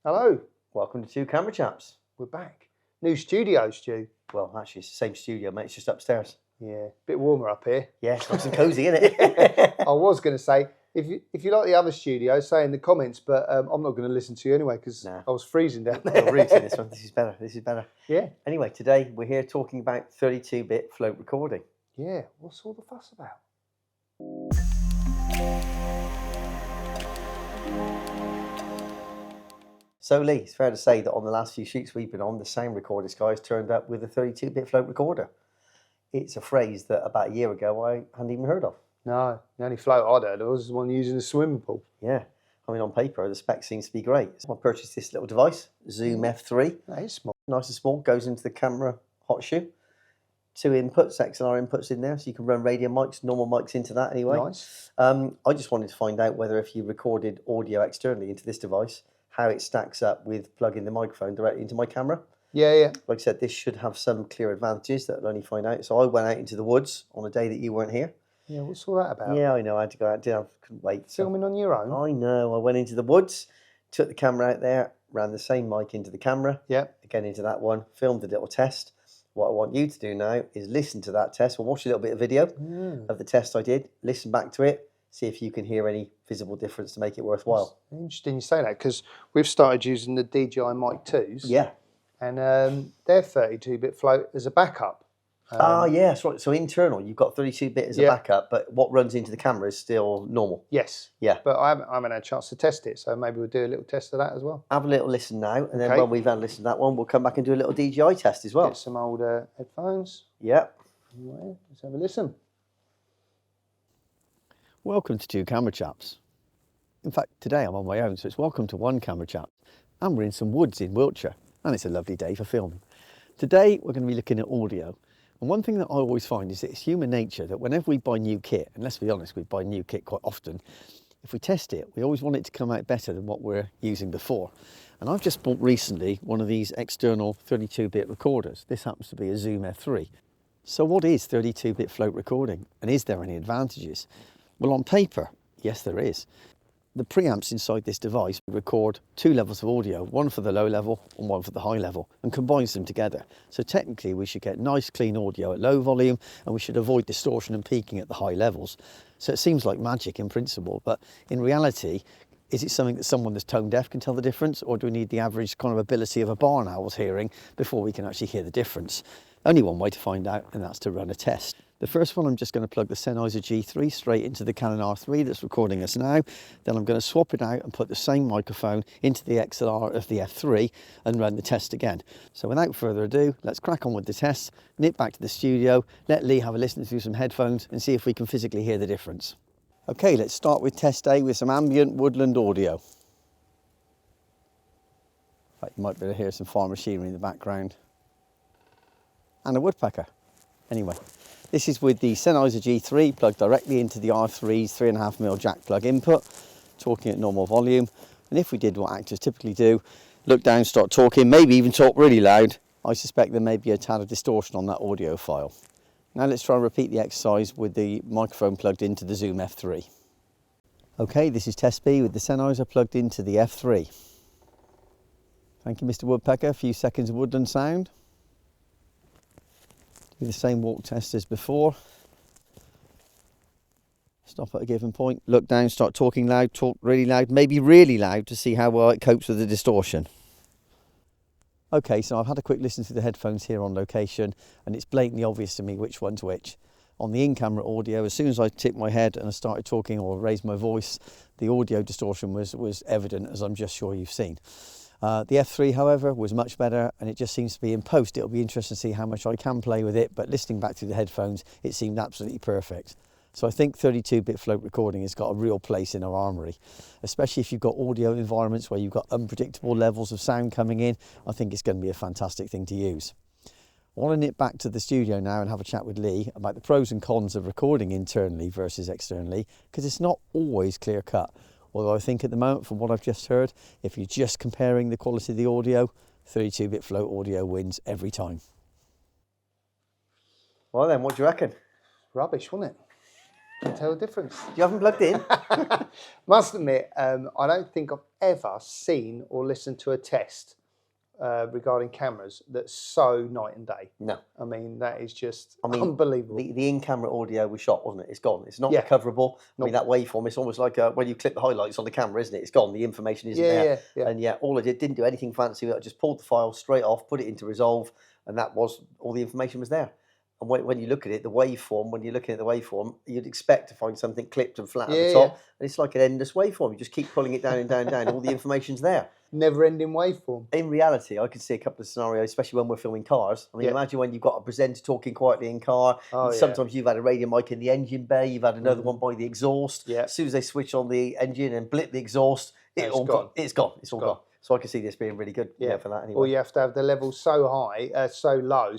Hello. Welcome to Two Camera Chaps. We're back. New studio, Stu. Well, actually, it's the same studio, mate. It's just upstairs. Yeah, bit warmer up here. Yeah, it's nice and cosy, isn't it? I was going to say, if you like the other studio, say in the comments, but I'm not going to listen to you anyway because I was freezing down there. You're rude to this one. This is better. This is better. Yeah. Anyway, today we're here talking about 32-bit float recording. Yeah. What's all the fuss about? So, Lee, it's fair to say that on the last few shoots we've been on, the sound recorder guys turned up with a 32-bit float recorder. It's a phrase that about a year ago I hadn't even heard of. No, the only float I'd heard of was the one using a swimming pool. Yeah. I mean, on paper, the spec seems to be great. So I purchased this little device, Zoom F3. That is small. Nice and small, goes into the camera hot shoe. 2 inputs, XLR inputs in there, so you can run radio mics, normal mics into that anyway. Nice. I just wanted to find out whether if you recorded audio externally into this device, how it stacks up with plugging the microphone directly into my camera. Yeah. Like I said, this should have some clear advantages that I'll only find out. So I went out into the woods on a day that you weren't here. Yeah, what's all that about? Yeah, I know, I had to go out, I couldn't wait. Filming on your own? I know, I went into the woods, took the camera out there, ran the same mic into the camera. Yeah. Again into that one, filmed a little test. What I want you to do now is listen to that test. We'll watch a little bit of video of the test I did, listen back to it, see if you can hear any visible difference to make it worthwhile. It's interesting you say that because we've started using the DJI MIC 2s. Yeah. And they're 32-bit float as a backup. Yeah, that's right. So internal, you've got 32-bit as a backup, but what runs into the camera is still normal. Yes. Yeah. But I haven't had a chance to test it, so maybe we'll do a little test of that as well. Have a little listen now, and then when we've had a listen to that one, we'll come back and do a little DJI test as well. Get some old headphones. Yeah. Anyway, let's have a listen. Welcome to Two Camera Chaps. In fact, today I'm on my own, so it's welcome to One Camera Chap. And we're in some woods in Wiltshire, and it's a lovely day for filming. Today we're going to be looking at audio. And one thing that I always find is that it's human nature that whenever we buy new kit, and let's be honest, we buy new kit quite often, if we test it, we always want it to come out better than what we're using before. And I've just bought recently one of these external 32-bit recorders. This happens to be a Zoom F3. So what is 32-bit float recording? And is there any advantages? Well, on paper, yes, there is. The preamps inside this device record 2 levels of audio, one for the low level and one for the high level, and combines them together. So technically we should get nice clean audio at low volume, and we should avoid distortion and peaking at the high levels. So it seems like magic in principle, but in reality, is it something that someone that's tone deaf can tell the difference, or do we need the average kind of ability of a barn owl's hearing before we can actually hear the difference? Only one way to find out, and that's to run a test. The first one, I'm just going to plug the Sennheiser G4 straight into the Canon R3 that's recording us now. Then I'm going to swap it out and put the same microphone into the XLR of the F3 and run the test again. So without further ado, let's crack on with the test, nip back to the studio, let Lee have a listen through some headphones and see if we can physically hear the difference. Okay, let's start with test A with some ambient woodland audio. In fact, you might be able to hear some farm machinery in the background. And a woodpecker. Anyway, this is with the Sennheiser G4 plugged directly into the R3's 3.5mm jack plug input, talking at normal volume. And if we did what actors typically do, look down, start talking, maybe even talk really loud, I suspect there may be a tad of distortion on that audio file. Now let's try and repeat the exercise with the microphone plugged into the Zoom F3. Okay, this is test B with the Sennheiser plugged into the F3. Thank you, Mr. Woodpecker. A few seconds of woodland sound. Do the same walk test as before. Stop at a given point, look down, start talking loud, talk really loud, maybe really loud to see how well it copes with the distortion. Okay, so I've had a quick listen to the headphones here on location, and it's blatantly obvious to me which one's which. On the in-camera audio, as soon as I tipped my head and I started talking or raised my voice, the audio distortion was evident, as I'm just sure you've seen. The F3, however, was much better, and it just seems to be in post. It'll be interesting to see how much I can play with it, but listening back through the headphones, it seemed absolutely perfect. So I think 32-bit float recording has got a real place in our armoury, especially if you've got audio environments where you've got unpredictable levels of sound coming in. I think it's going to be a fantastic thing to use. I want to nip back to the studio now and have a chat with Lee about the pros and cons of recording internally versus externally, because it's not always clear cut. Although I think at the moment, from what I've just heard, if you're just comparing the quality of the audio, 32-bit float audio wins every time. Well then, what do you reckon? Rubbish, wasn't it? Can tell the difference. You haven't plugged in? Must admit, I don't think I've ever seen or listened to a test regarding cameras that's so night and day. No. I mean, that is just unbelievable. The in-camera audio was shot, wasn't it? It's gone. It's not Yeah. recoverable. I mean, that waveform, it's almost like when you clip the highlights on the camera, isn't it? It's gone. The information isn't there. Yeah. And all I didn't do anything fancy. I just pulled the file straight off, put it into Resolve, and that was all the information was there. And when you look at it, the waveform, when you're looking at the waveform, you'd expect to find something clipped and flat at the top. And it's like an endless waveform. You just keep pulling it down and down and down. All the information's there. Never-ending waveform. In reality, I could see a couple of scenarios, especially when we're filming cars. I mean, imagine when you've got a presenter talking quietly in car. Sometimes you've had a radio mic in the engine bay. You've had another one by the exhaust. Yeah. As soon as they switch on the engine and blip the exhaust, it's all gone. It's all gone. So I can see this being really good for that anyway. Or you have to have the level so high, so low,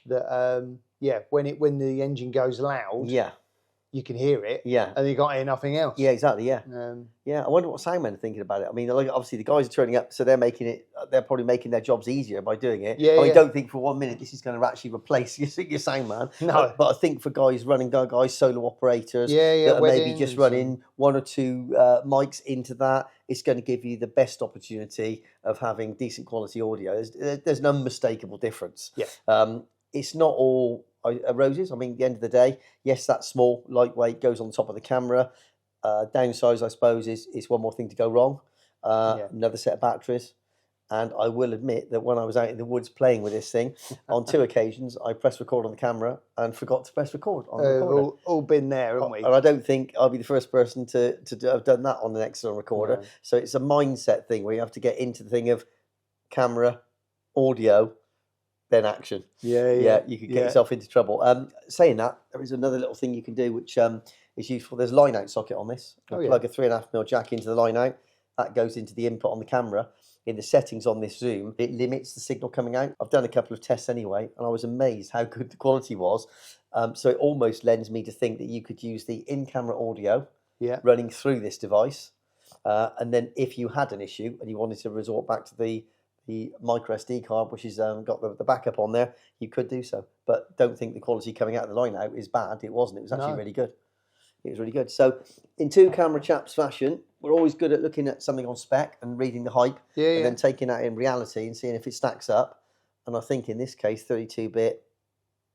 that when the engine goes loud, you can hear it. Yeah. And you can't hear nothing else. Yeah, exactly. Yeah. I wonder what sound men are thinking about it. I mean, like, obviously the guys are turning up, so they're probably making their jobs easier by doing it. I don't think for 1 minute this is going to actually replace your sound man. No. But I think for guys, solo operators, that are maybe just running one or two mics into that, it's going to give you the best opportunity of having decent quality audio. There's an unmistakable difference. Yeah. It's not all roses. I mean, at the end of the day, yes, that's small, lightweight, goes on top of the camera. Downsize, I suppose, is one more thing to go wrong. Another set of batteries. And I will admit that when I was out in the woods playing with this thing, on 2 occasions, I pressed record on the camera and forgot to press record on the recorder. We've all been there, haven't we? And I don't think I'll be the first person to have done that on an external recorder. No. So it's a mindset thing where you have to get into the thing of camera, audio, then action. Yeah, you could get yourself into trouble. Saying that, there is another little thing you can do which is useful. There's a line out socket on this. Plug a 3.5mm jack into the line out. That goes into the input on the camera. In the settings on this zoom, it limits the signal coming out. I've done a couple of tests anyway, and I was amazed how good the quality was. So it almost lends me to think that you could use the in-camera audio running through this device. And then if you had an issue and you wanted to resort back to the micro SD card, which has got the backup on there, you could do so. But don't think the quality coming out of the line out is bad. It wasn't. It was actually really good. It was really good. So in two camera chaps fashion, we're always good at looking at something on spec and reading the hype and then taking that in reality and seeing if it stacks up. And I think in this case, 32-bit,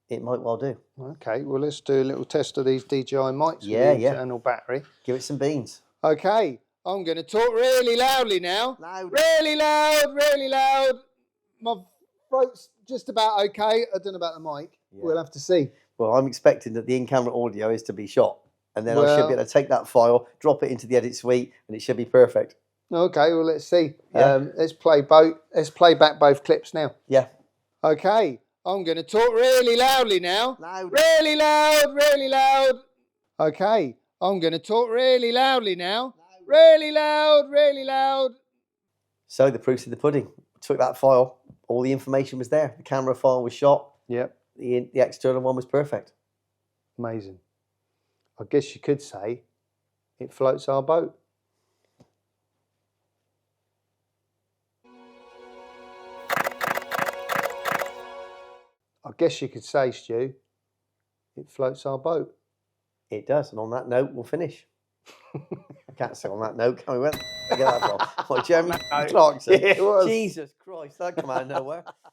it might well do. Okay, well, let's do a little test of these DJI mics with the internal battery. Give it some beans. Okay, I'm going to talk really loudly now. Really loud, really loud. My throat's just about okay. I don't know about the mic. We'll have to see. Well, I'm expecting that the in-camera audio is to be shot. And then I should be able to take that file, drop it into the edit suite, and it should be perfect. Okay, well, let's see. Let's play back both clips now. Yeah. Okay, I'm going to talk really loudly now. Really loud, really loud. Okay, I'm going to talk really loudly now. Really loud, really loud. So the proof's in the pudding. Took that file, all the information was there. The camera file was shot. Yep. The external one was perfect. Amazing. I guess you could say it floats our boat. I guess you could say, Stu, it floats our boat. It does, and on that note, we'll finish. I can't say on that note, can we? Where did I get that from? Like Jeremy Clarkson. Yeah, it was. Jesus Christ, that come out of nowhere.